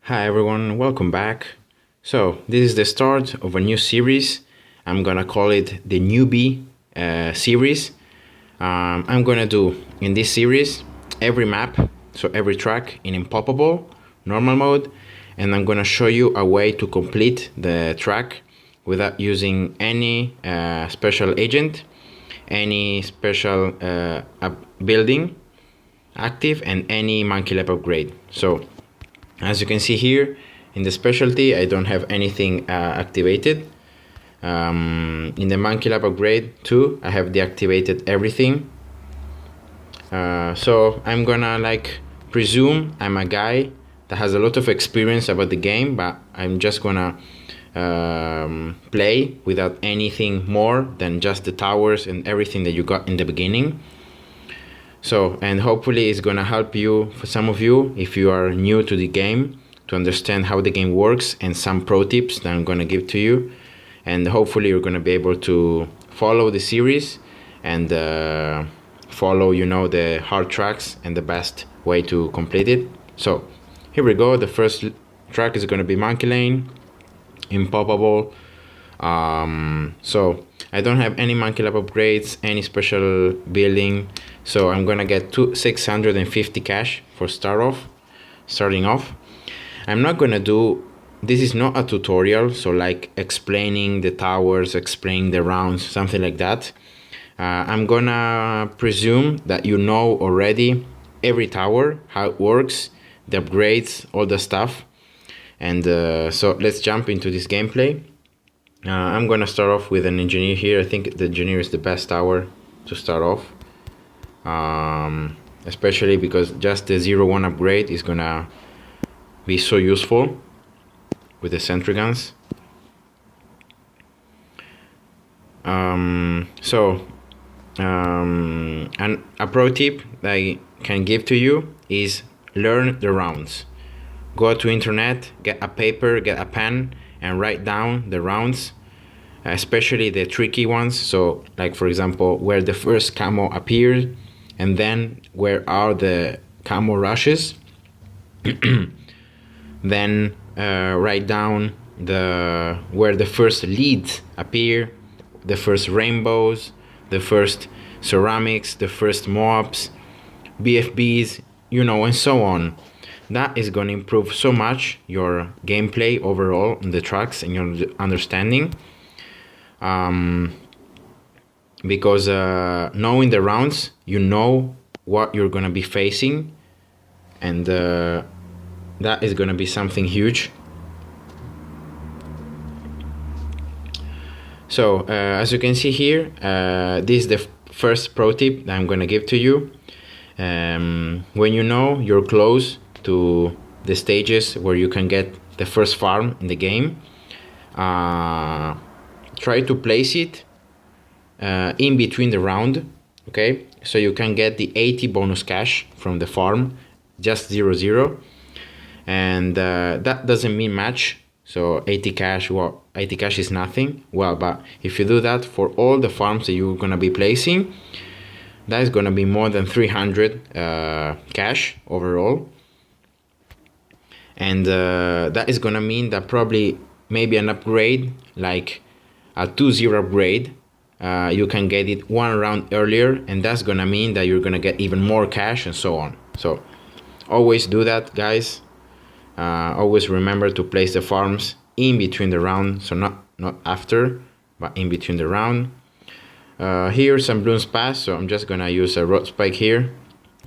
Hi everyone, welcome back. So this is the start of a new series. I'm gonna call it the newbie series. I'm gonna do in this series every map, so every track in Impoppable, normal mode, and I'm gonna show you a way to complete the track without using any special agent, any special building active, and any monkey lab upgrade. So as you can see here in the specialty, I don't have anything activated. In the monkey lab upgrade 2, I have deactivated everything. So I'm gonna presume I'm a guy that has a lot of experience about the game, but I'm just gonna play without anything more than just the towers and everything that you got in the beginning. So, and hopefully it's gonna help you, for some of you, if you are new to the game, to understand how the game works and some pro tips that I'm gonna give to you. And hopefully you're gonna be able to follow the series and follow, the hard tracks and the best way to complete it. So, here we go. The first track is gonna be Monkey Lane, Impoppable. So I don't have any monkey lab upgrades, any special building, so I'm gonna get 650 cash for starting off. I'm not gonna do, this is not a tutorial, so like explaining the towers, explaining the rounds, something like that. I'm gonna presume that you know already every tower, how it works, the upgrades, all the stuff. And so let's jump into this gameplay. I'm gonna start off with an engineer here. I think the engineer is the best tower to start off, especially because just the 0-1 upgrade is gonna be so useful with the sentry guns. And a pro tip that I can give to you is learn the rounds. Go to internet, get a paper, get a pen, and write down the rounds, especially the tricky ones. So like, for example, where the first camo appeared, and then where are the camo rushes. Then write down where the first leads appear, the first rainbows, the first ceramics, the first mobs, BFBs, and so on. That is going to improve so much your gameplay overall in the tracks and your understanding. Because knowing the rounds, you know what you're going to be facing, and that is going to be something huge. So as you can see here, this is the first pro tip that I'm going to give to you. When you know you're close to the stages where you can get the first farm in the game, try to place it in between the round, okay? So you can get the 80 bonus cash from the farm, just 0-0. And that doesn't mean much. So 80 cash, well, 80 cash is nothing. Well, but if you do that for all the farms that you're gonna be placing, that is gonna be more than 300 cash overall. And that is gonna mean that probably maybe an upgrade, like a 2-0 upgrade, you can get it one round earlier, and that's gonna mean that you're gonna get even more cash and so on. So always do that, guys. Always remember to place the farms in between the round, so not after, but in between the round. Here some blooms pass, so I'm just gonna use a road spike here.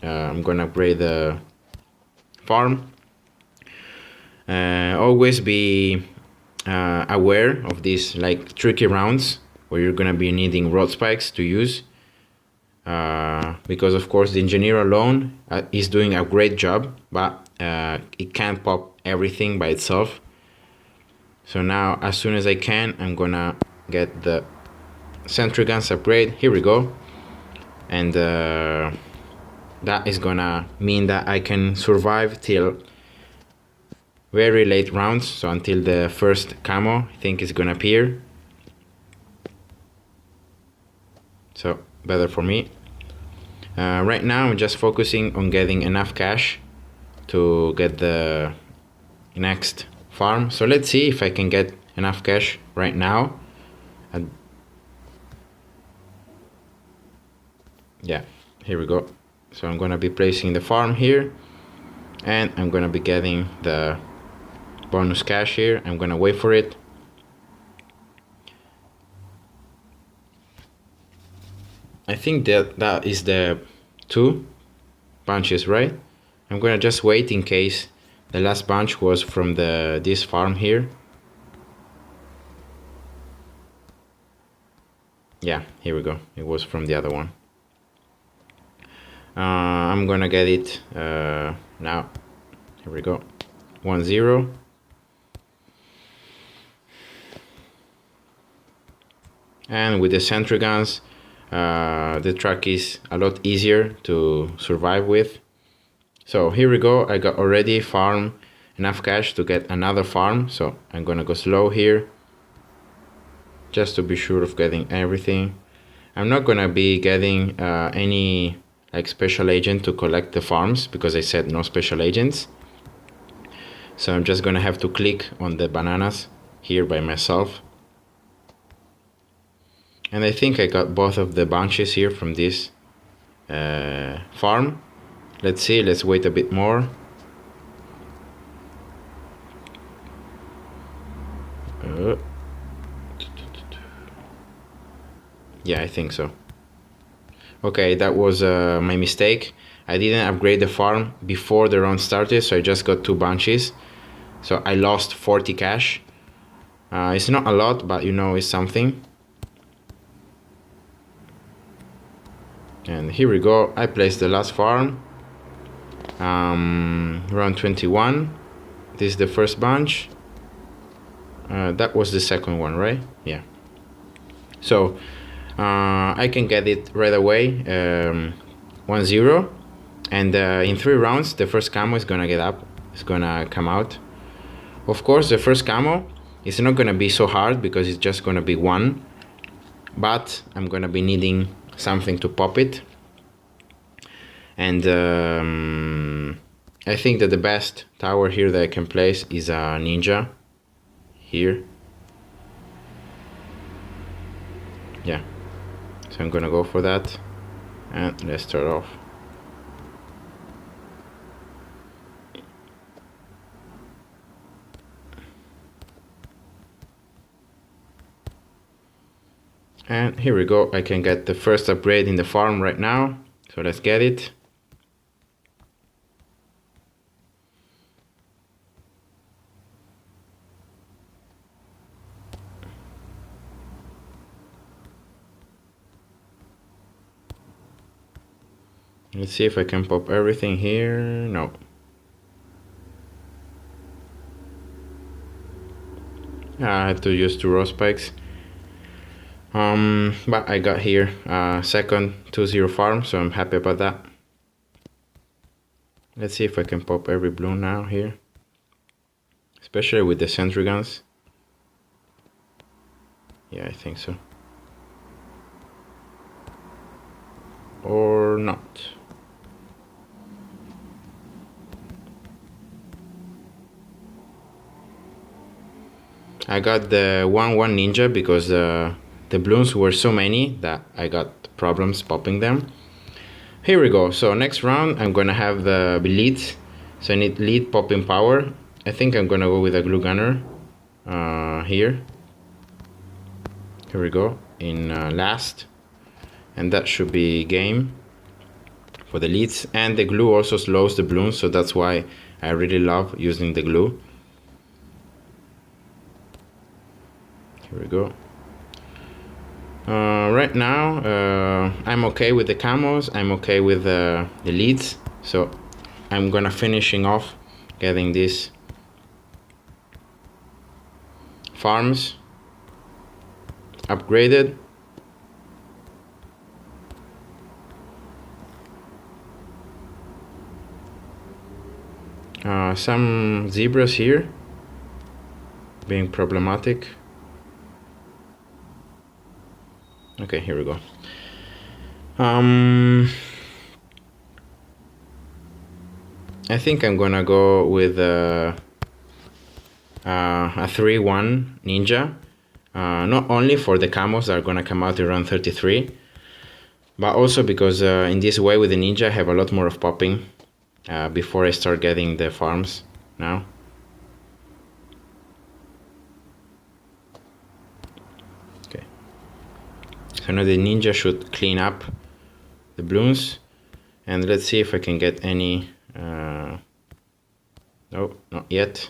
I'm gonna upgrade the farm. Always be aware of these tricky rounds where you're gonna be needing road spikes to use, because of course the engineer alone is doing a great job, but it can't pop everything by itself. So now, as soon as I can, I'm gonna get the sentry guns upgrade. Here we go. And that is gonna mean that I can survive till very late rounds, so until the first camo I think is gonna appear. So better for me. Right now I'm just focusing on getting enough cash to get the next farm. So let's see if I can get enough cash right now. Yeah, here we go. So I'm gonna be placing the farm here, and I'm gonna be getting the bonus cash here. I'm gonna wait for it. I think that is the 2 bunches, right? I'm gonna just wait in case the last bunch was from this farm here. Yeah, here we go. It was from the other one. I'm gonna get it now. Here we go. 1-0. And with the sentry guns, the track is a lot easier to survive with. So here we go. I got already farm enough cash to get another farm. So I'm gonna go slow here, just to be sure of getting everything. I'm not gonna be getting any like special agent to collect the farms because I said no special agents. So I'm just gonna have to click on the bananas here by myself. And I think I got both of the bunches here from this farm. Let's see, let's wait a bit more. Yeah, I think so. Okay, that was my mistake. I didn't upgrade the farm before the round started, so I just got 2 bunches. So I lost 40 cash. It's not a lot, but you know, it's something. And here we go. I placed the last farm. Round 21. This is the first bunch. That was the second one, right? Yeah. So I can get it right away. 1-0. And in 3 rounds, the first camo is gonna get up. It's gonna come out. Of course, the first camo is not gonna be so hard because it's just gonna be 1. But I'm gonna be needing something to pop it. And I think that the best tower here that I can place is a ninja here. Yeah, so I'm gonna go for that, and let's start off. And here we go. I can get the first upgrade in the farm right now, so let's get it. Let's see if I can pop everything here. No. I had to use 2 raw spikes. But I got here second 2-0 farm, so I'm happy about that. Let's see if I can pop every bloom now here, especially with the sentry guns. Yeah, I think so. Or not. I got the 1-1 ninja because the blooms were so many that I got problems popping them. Here we go. So next round I'm gonna have the leads. So I need lead popping power. I think I'm gonna go with a glue gunner here. Here we go in last, and that should be game for the leads. And the glue also slows the blooms, so that's why I really love using the glue. Here we go. Right now I'm okay with the camos, I'm okay with the leads, so I'm gonna finishing off getting these farms upgraded. Some zebras here being problematic. Okay, here we go. I think I'm gonna go with a 3-1 ninja, not only for the camos that are gonna come out around 33, but also because in this way with the ninja I have a lot more of popping before I start getting the farms now. Okay, so now the ninja should clean up the balloons, and let's see if I can get any, no, not yet,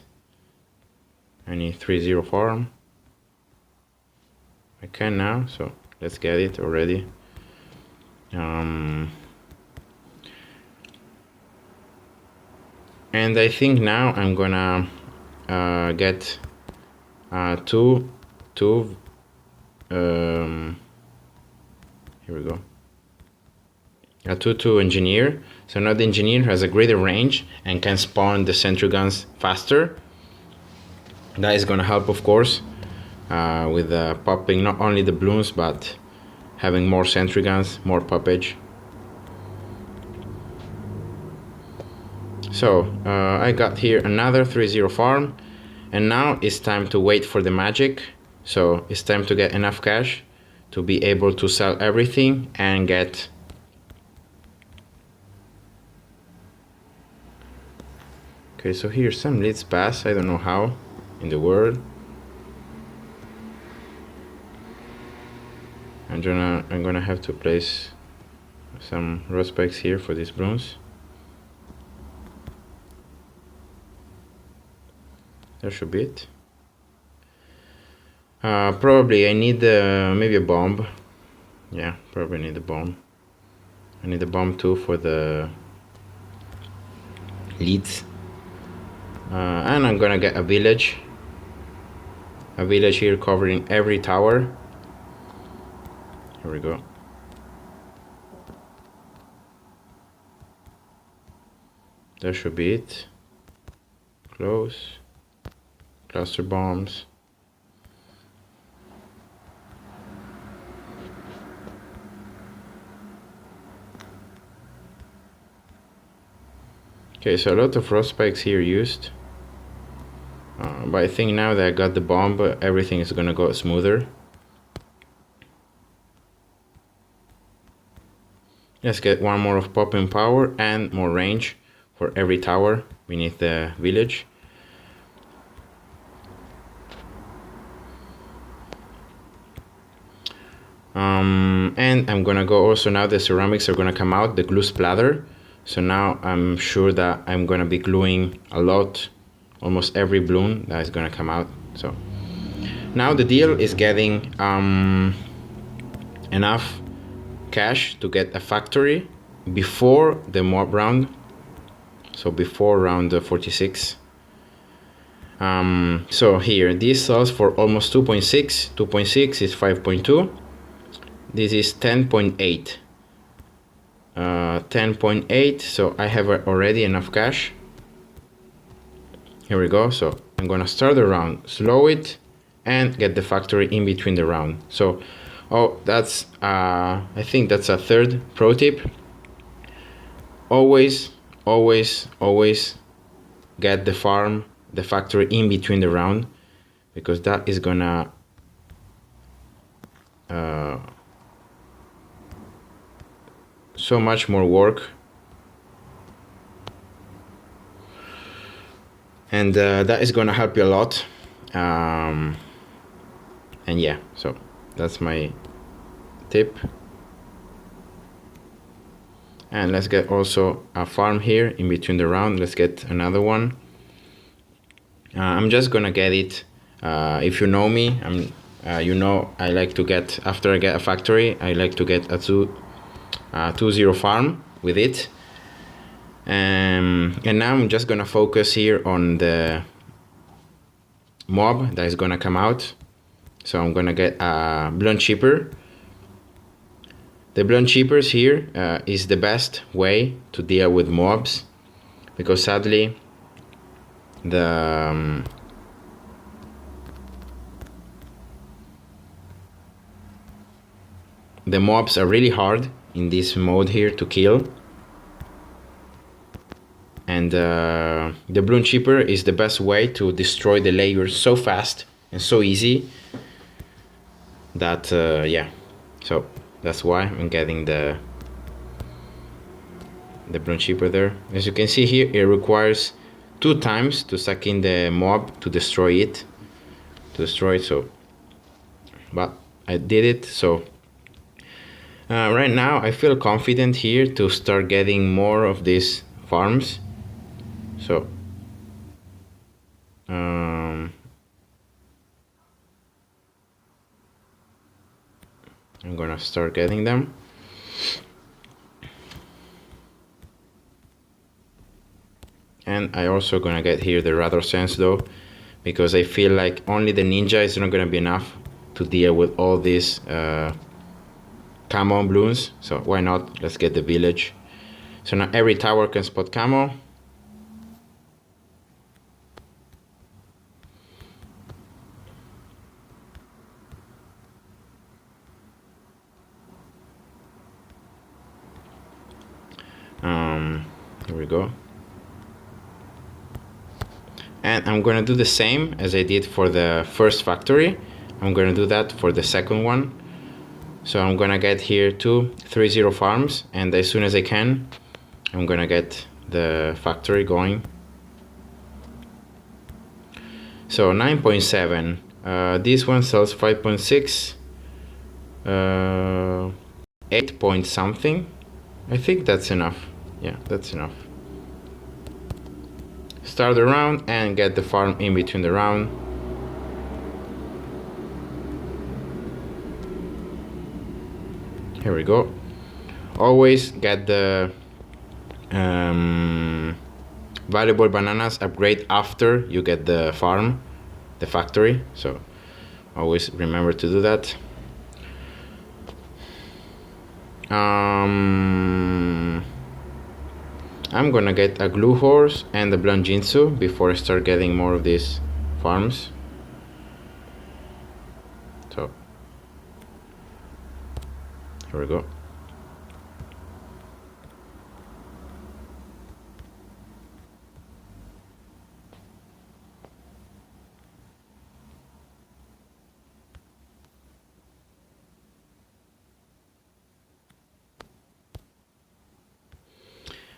any 3-0 farm. I can now, so let's get it already. And I think now I'm gonna get two here we go, a 2-2 engineer. So now the engineer has a greater range and can spawn the sentry guns faster. That is gonna help, of course, with popping not only the balloons but having more sentry guns, more poppage. So I got here another 3-0 farm, and now it's time to wait for the magic. So it's time to get enough cash to be able to sell everything and get okay. So here some leads pass, I don't know how in the world. I'm gonna have to place some rod spikes here for these balloons. That should be it. Probably I need maybe a bomb. Yeah, probably need a bomb. I need a bomb too for the leads. And I'm gonna get a village here covering every tower. Here we go. That should be it. Close. Cluster bombs. Okay, so a lot of rod spikes here used. But I think now that I got the bomb, everything is gonna go smoother. Let's get one more of popping power and more range for every tower beneath the village. And I'm gonna go also, now the ceramics are gonna come out, the glue splatter. So now I'm sure that I'm gonna be gluing a lot, almost every balloon that is gonna come out. So now the deal is getting enough cash to get a factory before the mob round, so before round 46. So here this sells for almost 2.6. 2.6 is 5.2. This is 10.8. 10.8. So I have already enough cash. Here we go. So I'm gonna start the round, slow it, and get the factory in between the round. So that's I think that's a third pro tip. Always get the factory in between the round, because that is gonna so much more work, and that is gonna help you a lot. And yeah, so that's my tip. And let's get also a farm here in between the round. Let's get another one. I'm just gonna get it. If you know me, you know I like to get, after I get a factory, I like to get a 2-0 farm with it. And now I'm just gonna focus here on the mob that is gonna come out. So I'm gonna get a blunt chipper. The blunt chippers here is the best way to deal with mobs, because sadly the mobs are really hard in this mode here to kill. and the bloom chipper is the best way to destroy the layers so fast and so easy that yeah, so that's why I'm getting the bloom chipper there. As you can see here, it requires 2 times to suck in the mob to destroy it, so but I did it. So right now I feel confident here to start getting more of these farms. So I'm gonna start getting them. And I also gonna get here the radar sense though, because I feel like only the ninja is not gonna be enough to deal with all these camo blooms. So why not? Let's get the village. So now every tower can spot camo. Here we go. And I'm gonna do the same as I did for the first factory. I'm gonna do that for the second one. So I'm gonna get here 230 farms, and as soon as I can, I'm gonna get the factory going. So 9.7. This one sells 5.6. 8 point something. I think that's enough. Yeah, that's enough. Start the round and get the farm in between the round. Here we go. Always get the valuable bananas upgrade after you get the farm, the factory. So always remember to do that. I'm gonna get a glue horse and a blunt jinsu before I start getting more of these farms. So here we go.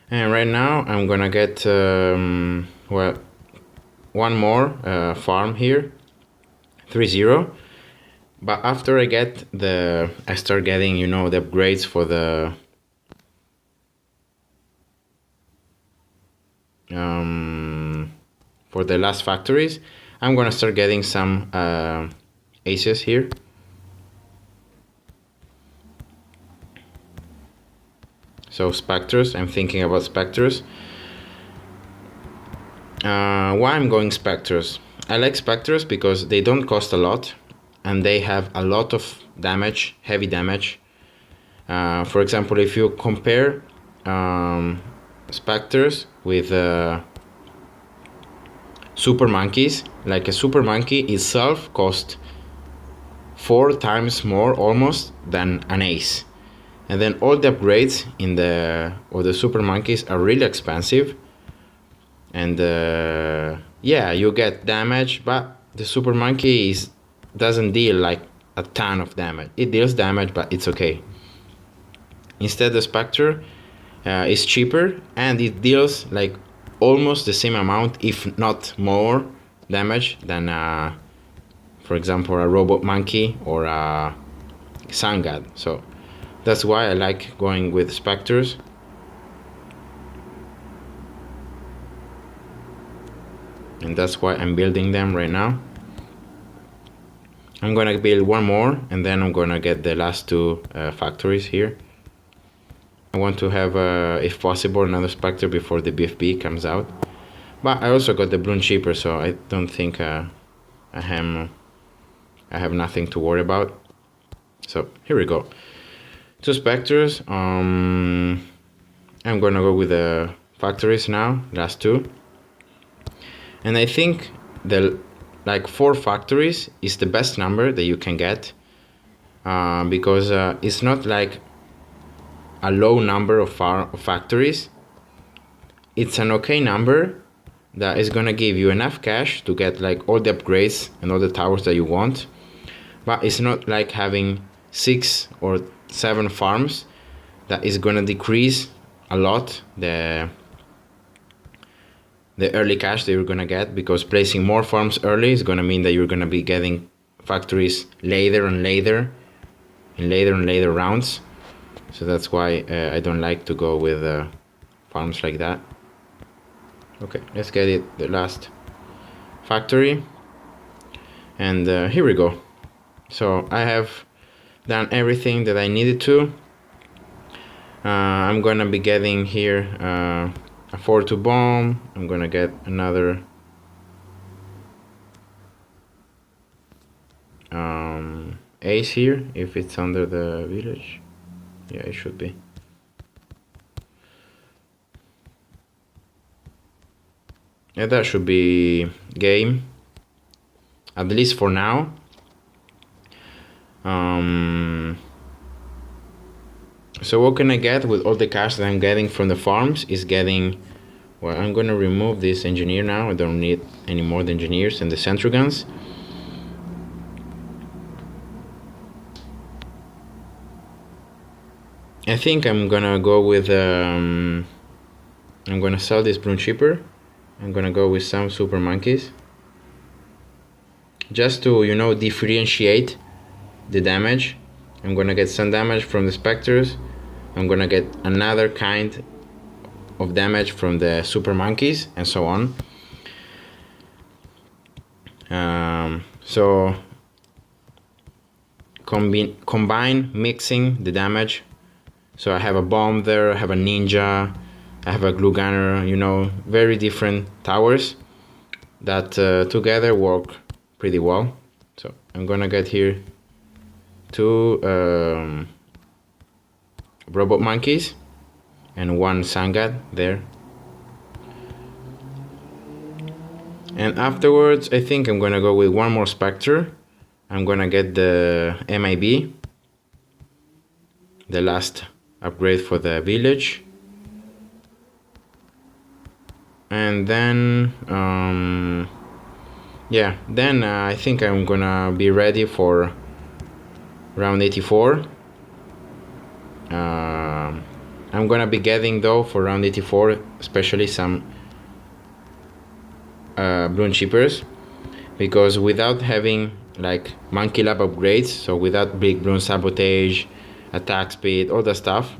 And right now I'm gonna get well, one more farm here, 3-0. But after I start getting, you know, the upgrades for the last factories, I'm gonna start getting some aces here. So specters, I'm thinking about specters. Why I'm going specters? I like specters because they don't cost a lot and they have a lot of damage, heavy damage. For example, if you compare specters with super monkeys, like a super monkey itself costs 4 times more almost than an ace. And then all the upgrades in the super monkeys are really expensive. And yeah, you get damage, but the super monkey doesn't deal like a ton of damage. It deals damage, but it's okay. Instead, the specter is cheaper and it deals like almost the same amount, if not more, damage than for example a robot monkey or a sun god. So that's why I like going with specters. And that's why I'm building them right now. I'm gonna build one more and then I'm gonna get the last 2 factories here. I want to have, if possible, another specter before the BFB comes out. But I also got the bloom chipper, so I don't think I have nothing to worry about. So here we go. 2 specters. I'm gonna go with the factories now, last 2. And I think the 4 factories is the best number that you can get, because it's not like a low number of factories, it's an okay number that is gonna give you enough cash to get like all the upgrades and all the towers that you want, but it's not like having 6 or 7 farms that is gonna decrease a lot the early cash that you're gonna get, because placing more farms early is gonna mean that you're gonna be getting factories later and later in later and later rounds. So that's why I don't like to go with farms like that. Okay, let's get it, the last factory, and here we go. So I have done everything that I needed to. I'm gonna be getting here a 4-2 bomb. I'm gonna get another ace here, if it's under the village. Yeah, it should be. Yeah, that should be game, at least for now. So what can I get with all the cash that I'm getting from the farms is getting, well, I'm gonna remove this engineer now. I don't need any more the engineers and the sentry guns. I think I'm gonna go with I'm gonna sell this bloom chipper. I'm gonna go with some super monkeys, just to, you know, differentiate the damage. I'm gonna get some damage from the specters. I'm gonna get another kind of damage from the super monkeys, and so on. So combine mixing the damage. So I have a bomb there, I have a ninja, I have a glue gunner, you know, very different towers that together work pretty well. So I'm gonna get here 2 robot monkeys and 1 Sangad there. And afterwards, I think I'm gonna go with 1 more Spectre. I'm gonna get the MIB, the last upgrade for the village. And then, yeah, then I think I'm gonna be ready for round 84. I'm gonna be getting, though, for round 84, especially some bloom chippers, because without having like monkey lab upgrades, so without big bloom sabotage, attack speed, all that stuff,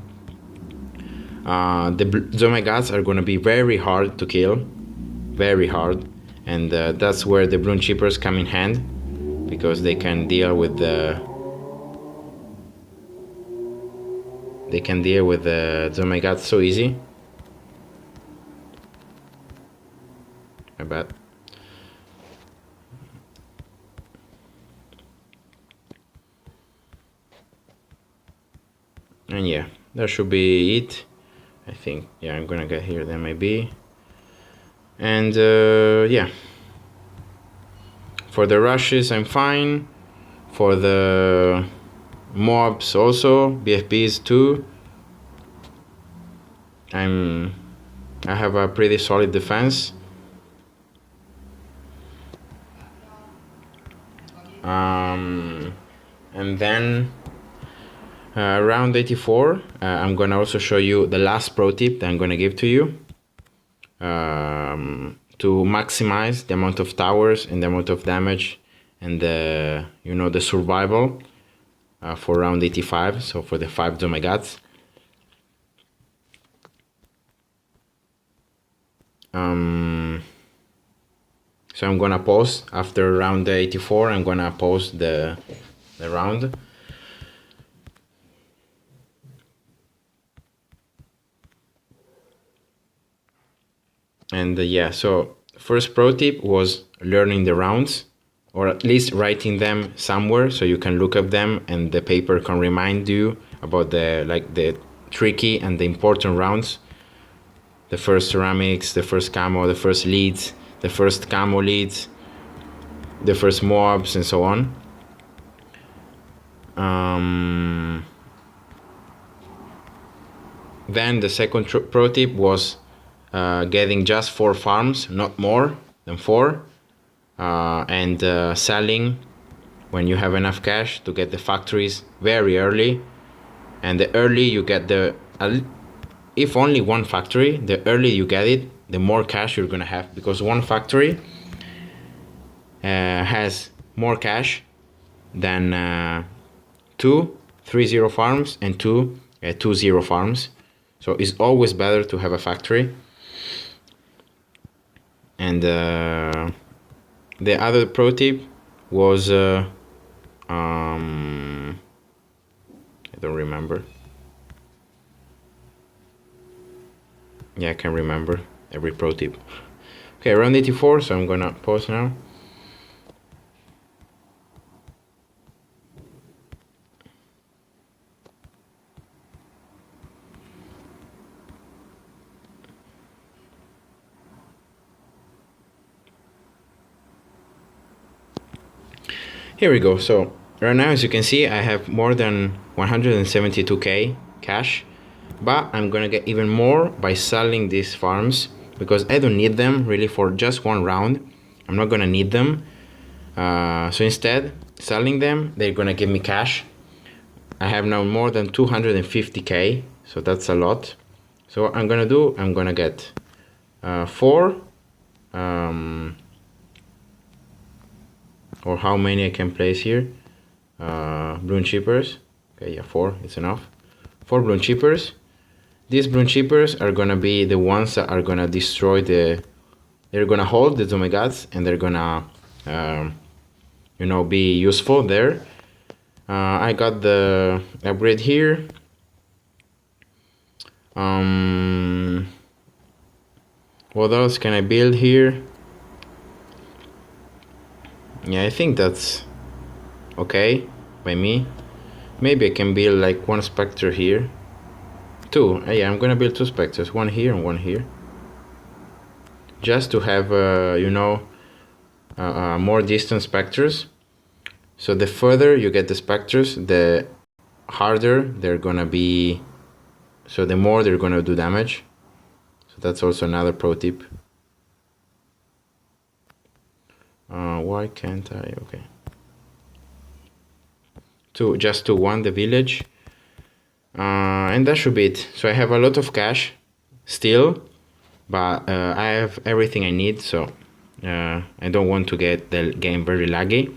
the Zomegats are gonna be very hard to kill, very hard, and that's where the bloom chippers come in hand, because they can deal with the Zomegats so easy. I bet. And yeah, that should be it, I think. Yeah, I'm gonna get here the MIB. And yeah, for the rushes I'm fine. For the mobs also, BFBs too, I have a pretty solid defense. And then round 84, I'm gonna also show you the last pro tip that I'm gonna give to you to maximize the amount of towers and the amount of damage and the, you know, the survival for round 85. So for the 5 Zomegats. So I'm gonna pause after round 84. I'm gonna pause the round. And yeah, so first pro tip was learning the rounds, or at least writing them somewhere so you can look up them and the paper can remind you about the tricky and the important rounds. The first ceramics, the first camo, the first leads, the first camo leads, the first mobs, and so on. Then the second pro tip was getting just 4 farms, not more than 4, and selling when you have enough cash to get the factories very early. And the early you get if only one factory, the early you get it, the more cash you're gonna have, because one factory has more cash than 2 3-0 farms and 2 2-0 farms. So it's always better to have a factory. And the other pro tip was I don't remember. Yeah, I can remember every pro tip. Okay, around 84, so I'm gonna pause now. Here we go. So right now, as you can see, I have more than 172k cash, but I'm gonna get even more by selling these farms, because I don't need them really for just one round. I'm not gonna need them. So instead, selling them, they're gonna give me cash. I have now more than 250k, so that's a lot. So what I'm gonna get 4 or how many I can place here, bloom chippers. Okay, yeah, 4, it's enough. 4 bloom chippers. These bloom chippers are gonna be the ones that are gonna destroy they're gonna hold the Zomegats, and they're gonna you know, be useful there. I got the upgrade here. What else can I build here? Yeah, I think that's okay by me. Maybe I can build like 1 spectre here. 2, yeah, I'm gonna build 2 spectres, 1 here and 1 here, just to have you know, more distant spectres. So the further you get the spectres, the harder they're gonna be, so the more they're gonna do damage. So that's also another pro tip. Why can't I? Okay. Just to 1 the village. And that should be it. So I have a lot of cash still, but I have everything I need, so I don't want to get the game very laggy.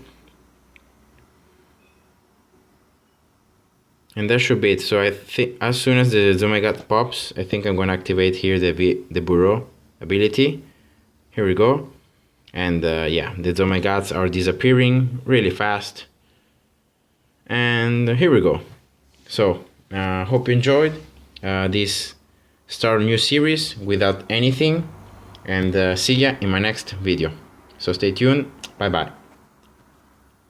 And that should be it. So I think as soon as the Zomegat pops, I think I'm gonna activate here the burrow ability. Here we go. And yeah, the Zomegats are disappearing really fast. And here we go. So hope you enjoyed this start new series without anything, and see ya in my next video. So stay tuned. Bye bye.